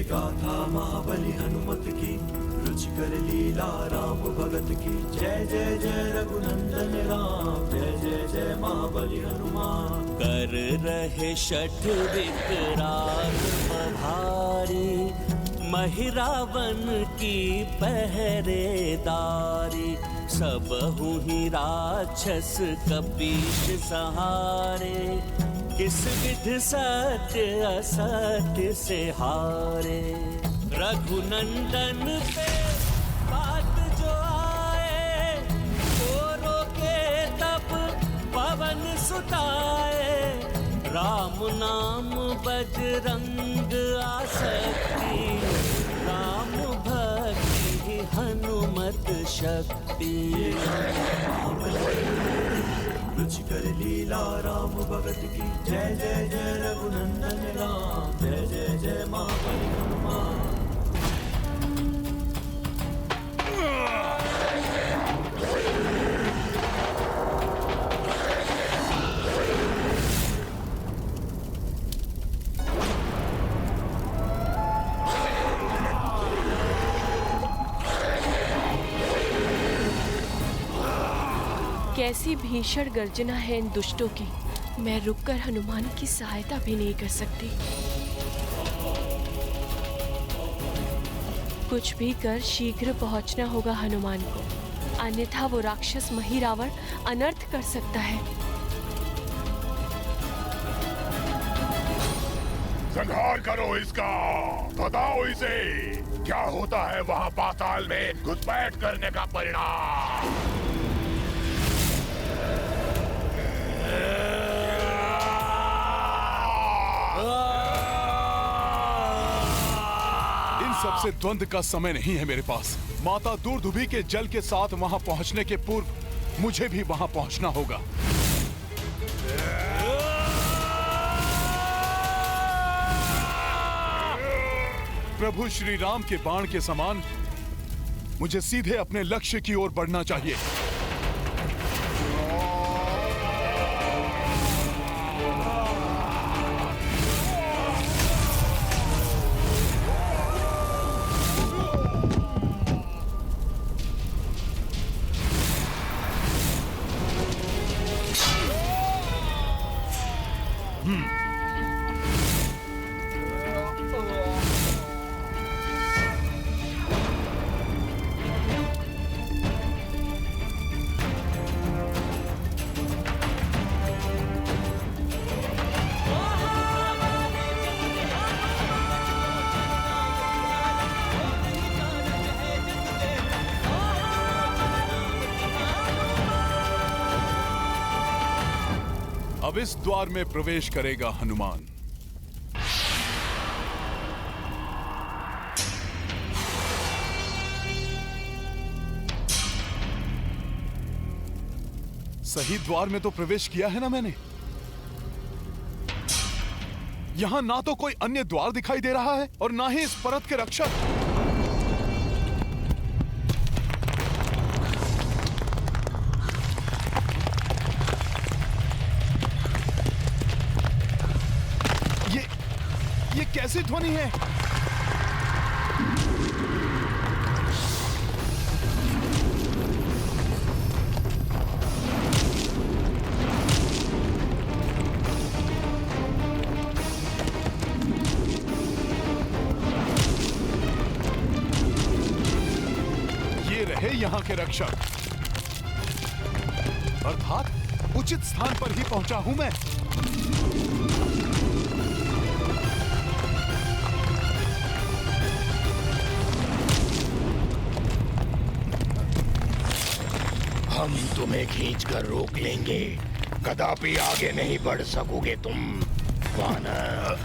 गाथा महाबली हनुमत की, रुचिकर लीला राम भगत की। जय जय जय रघुनंदन राम, जय जय जय महाबली हनुमान। कर रहे छठ विकराल भारी, महिरावन की पहरेदारी। सबहु ही राक्षस कपीश सहारे, किस विध सत्य असत्य से हारे। रघुनंदन पे बात जो आए, वो रोके तब पवन सुताए। राम नाम बजरंग आसक्ति, राम भक्ति हनुमत शक्ति। रुचिकर लीला राम भगत की। जय जय जय रघुनंदन राम, जय जय जय महाबली हनुमान। कैसी भीषण गर्जना है इन दुष्टों की। मैं रुककर हनुमान की सहायता भी नहीं कर सकती। कुछ भी कर शीघ्र पहुंचना होगा हनुमान को, अन्यथा वो राक्षस महिरावण अनर्थ कर सकता है। संहार करो इसका, बताओ इसे क्या होता है वहाँ पाताल में घुसपैठ करने का परिणाम। सबसे द्वंद्व का समय नहीं है मेरे पास। माता दूरदुभी के जल के साथ वहां पहुंचने के पूर्व मुझे भी वहां पहुंचना होगा। प्रभु श्री राम के बाण के समान मुझे सीधे अपने लक्ष्य की ओर बढ़ना चाहिए। अब इस द्वार में प्रवेश करेगा हनुमान। सही द्वार में तो प्रवेश किया है ना मैंने। यहां ना तो कोई अन्य द्वार दिखाई दे रहा है और ना ही इस परत के रक्षक। ये कैसी ध्वनि है? ये रहे यहां के रक्षक। अर्थात उचित स्थान पर ही पहुंचा हूं मैं। हम तुम्हें खींचकर रोक लेंगे, कदापि आगे नहीं बढ़ सकोगे तुम वानर।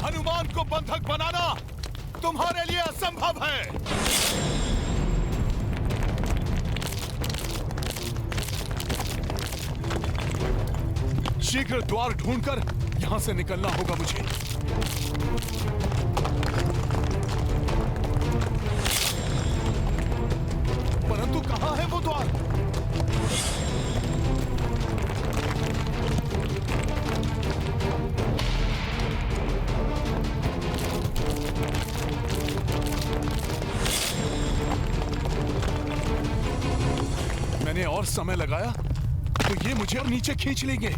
हनुमान को बंधक बनाना तुम्हारे लिए असंभव है। शीघ्र द्वार ढूंढकर यहाँ से निकलना होगा मुझे। परंतु कहाँ है वो द्वार? मैंने और समय लगाया तो ये मुझे और नीचे खींच लेंगे।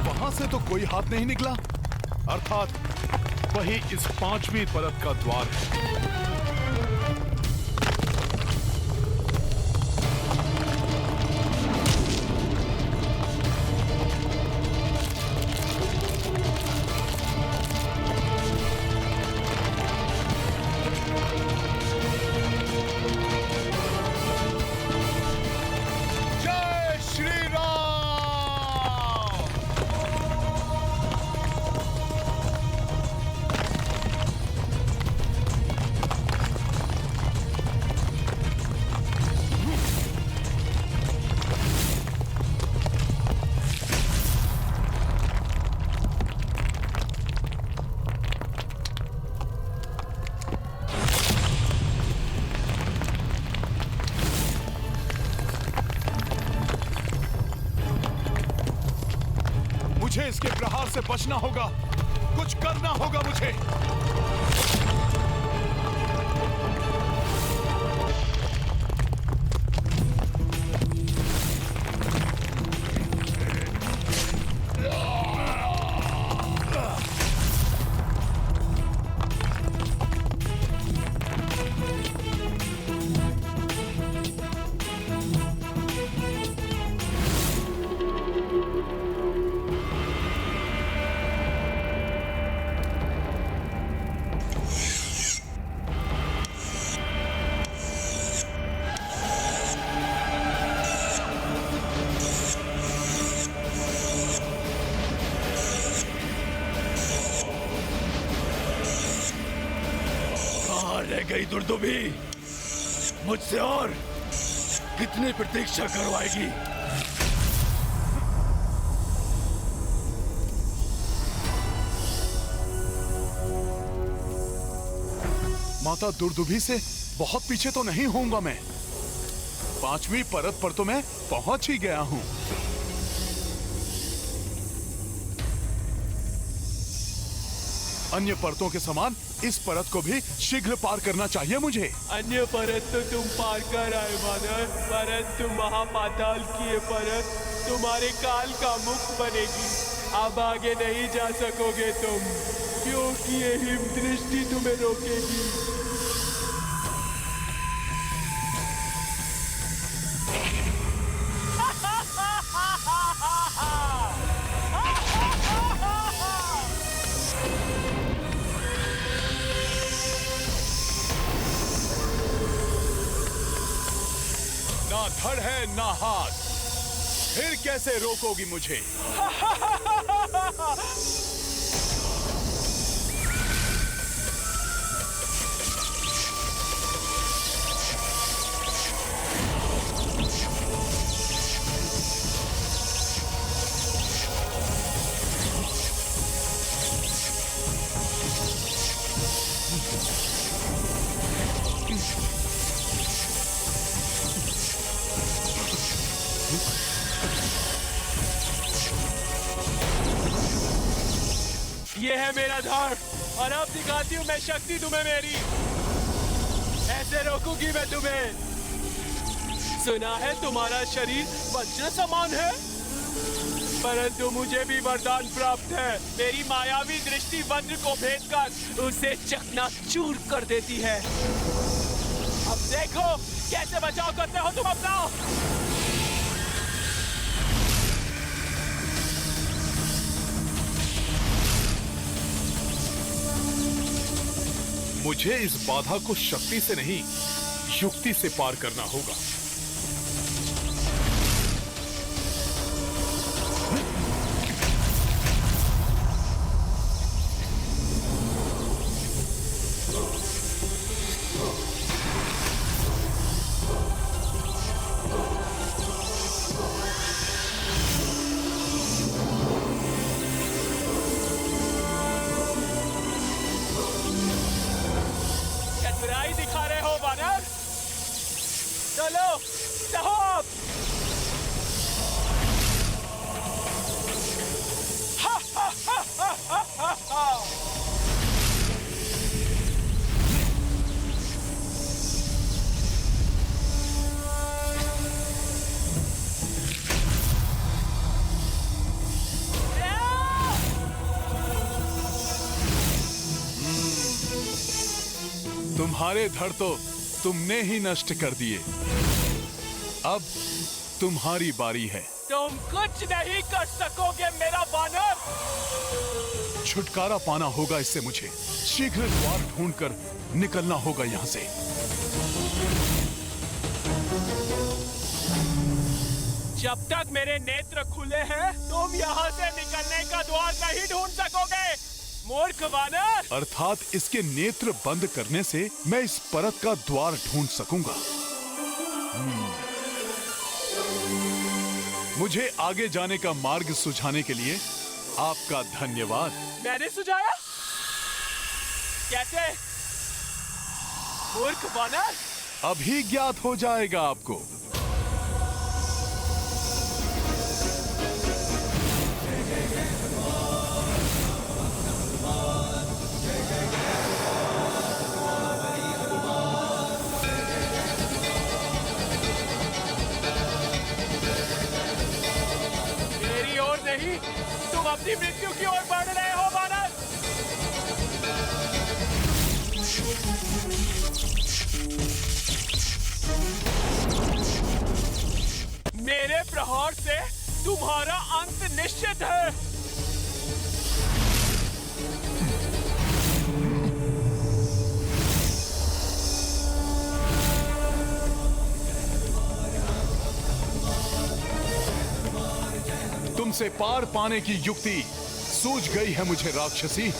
वहां से तो कोई हाथ नहीं निकला, अर्थात वही इस 5वीं परत का द्वार है। मुझे इसके प्रहार से बचना होगा, कुछ करना होगा मुझे। रह गई दुर्दुभी, मुझसे और कितनी प्रतीक्षा करवाएगी? माता दुर्दुभी से बहुत पीछे तो नहीं होऊंगा मैं। 5वीं परत पर तो मैं पहुंच ही गया हूं। अन्य परतों के समान इस परत को भी शीघ्र पार करना चाहिए मुझे। अन्य परत तो तुम पार कर आए मानव, परंतु महापाताल की ये परत तुम्हारे काल का मुख बनेगी। अब आगे नहीं जा सकोगे तुम, क्योंकि ये हिम दृष्टि तुम्हें रोकेगी। ना धड़ है ना हाथ, फिर कैसे रोकोगी मुझे? ये है मेरा धड़, और अब दिखाती हूँ मैं शक्ति तुम्हें मेरी। ऐसे रोकूंगी मैं तुम्हें। सुना है तुम्हारा शरीर वज्र समान है, परंतु मुझे भी वरदान प्राप्त है। मेरी मायावी दृष्टि वज्र को भेदकर उसे चकनाचूर कर देती है। अब देखो कैसे बचाव करते हो तुम अपना। मुझे इस बाधा को शक्ति से नहीं, युक्ति से पार करना होगा। बुराई दिखा रहे हो वानर? चलो स्टॉप! तुम्हारे धड़ तो तुमने ही नष्ट कर दिए। अब तुम्हारी बारी है। तुम कुछ नहीं कर सकोगे मेरा वानर। छुटकारा पाना होगा इससे मुझे। शीघ्र द्वार ढूंढकर निकलना होगा यहाँ से। जब तक मेरे नेत्र खुले हैं, तुम यहाँ से निकलने का द्वार नहीं ढूंढ सकोगे, मूर्ख वानर। अर्थात इसके नेत्र बंद करने से मैं इस परत का द्वार ढूंढ सकूंगा। मुझे आगे जाने का मार्ग सुझाने के लिए आपका धन्यवाद। मैंने सुझाया? कैसे? मूर्ख वानर। अभी ज्ञात हो जाएगा आपको। मेरी ओर नहीं, तुम अपनी मृत्यु की ओर बढ़ रहे हो वानर। मेरे प्रहार से तुम्हारा अंत निश्चित है। तुमसे पार पाने की युक्ति सूझ गई है मुझे राक्षसी।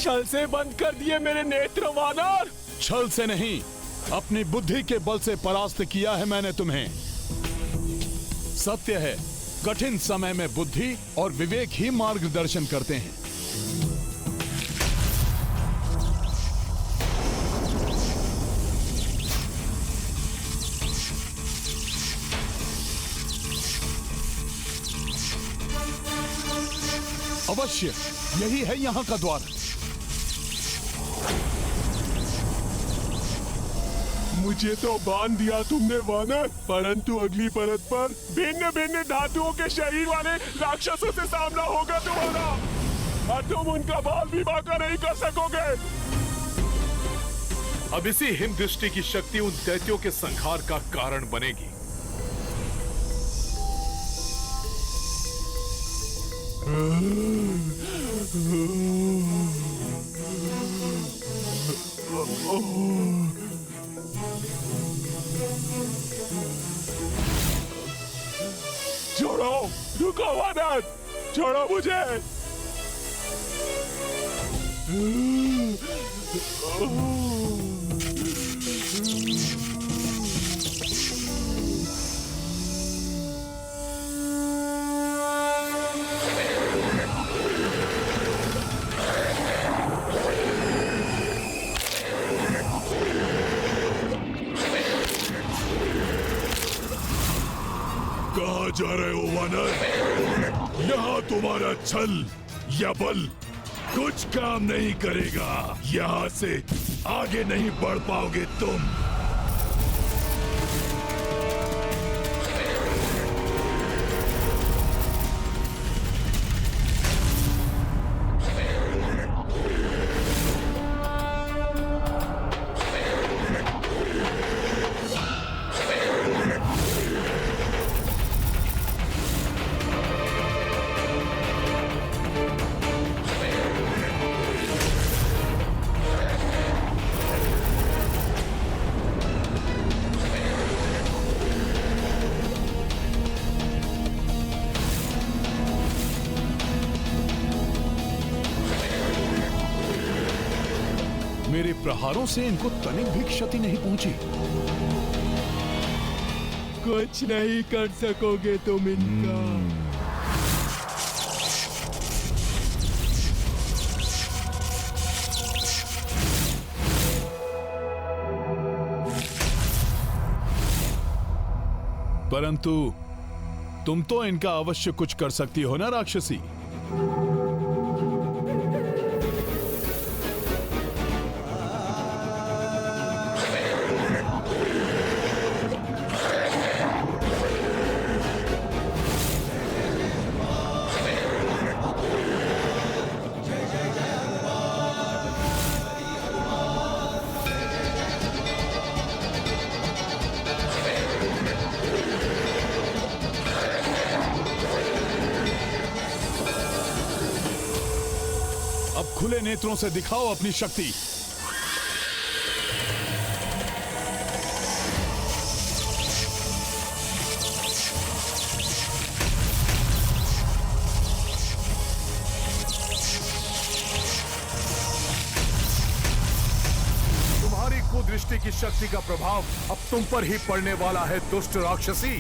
छल से बंद कर दिए मेरे नेत्र वानर। छल से नहीं, अपनी बुद्धि के बल से परास्त किया है मैंने तुम्हें। सत्य है, कठिन समय में बुद्धि और विवेक ही मार्गदर्शन करते हैं। अवश्य यही है यहाँ का द्वार। मुझे तो बांध दिया तुमने वानर, परंतु अगली परत पर भिन्न भिन्न धातुओं के शरीर वाले राक्षसों से सामना होगा तुम्हारा, और तुम उनका बाल भी बांका नहीं कर सकोगे। अब इसी हिम दृष्टि की शक्ति उन दैत्यों के संहार का कारण बनेगी। छोड़ो, रुको वानर, छोड़ो मुझे। कहाँ जा रहे हो वानर? यहाँ तुम्हारा छल या बल कुछ काम नहीं करेगा। यहाँ से आगे नहीं बढ़ पाओगे तुम। मेरे प्रहारों से इनको तनिक भी क्षति नहीं पहुंची। कुछ नहीं कर सकोगे तुम इनका। परंतु तुम तो इनका अवश्य कुछ कर सकती हो ना राक्षसी। अब खुले नेत्रों से दिखाओ अपनी शक्ति। तुम्हारी कुदृष्टि की शक्ति का प्रभाव अब तुम पर ही पड़ने वाला है दुष्ट राक्षसी।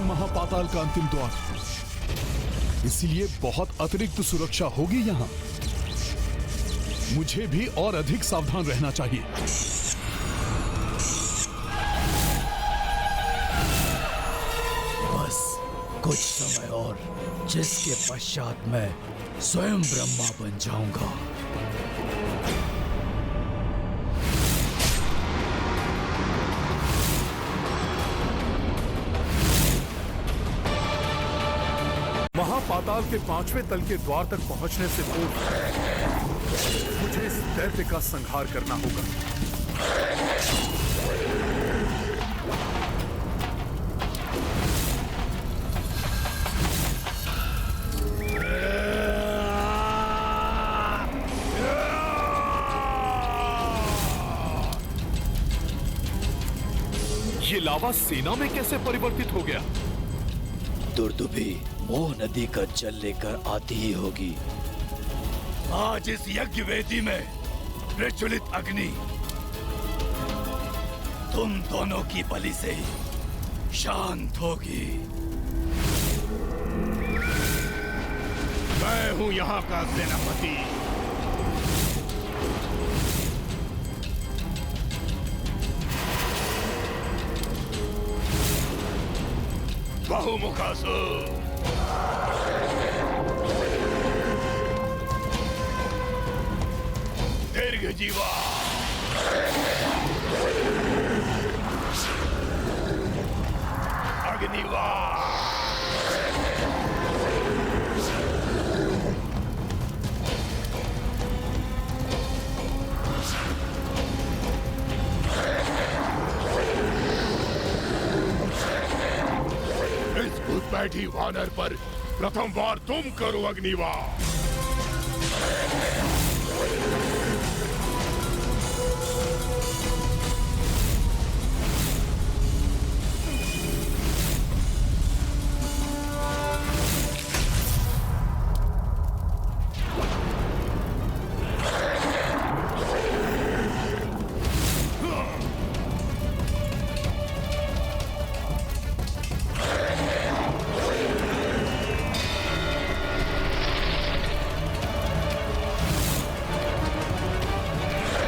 महापाताल का अंतिम द्वार, इसलिए बहुत अतिरिक्त सुरक्षा होगी यहाँ। मुझे भी और अधिक सावधान रहना चाहिए। बस कुछ समय और, जिसके पश्चात मैं स्वयं ब्रह्मा बन जाऊंगा। महापाताल के 5वें तल के द्वार तक पहुंचने से पूर्व मुझे इस दैत्य का संहार करना होगा। ये लावा सेना में कैसे परिवर्तित हो गया? दुर्दुभी मोह नदी का जल लेकर आती ही होगी। आज इस यज्ञ वेदी में प्रज्वलित अग्नि तुम दोनों की बलि से ही शांत होगी। मैं हूं यहाँ का सेनापति। बहुमुखासुर, दीर्घजीवा, अग्निवा, इस घुसपैठी वानर पर प्रथम वार तुम करो अग्निवार।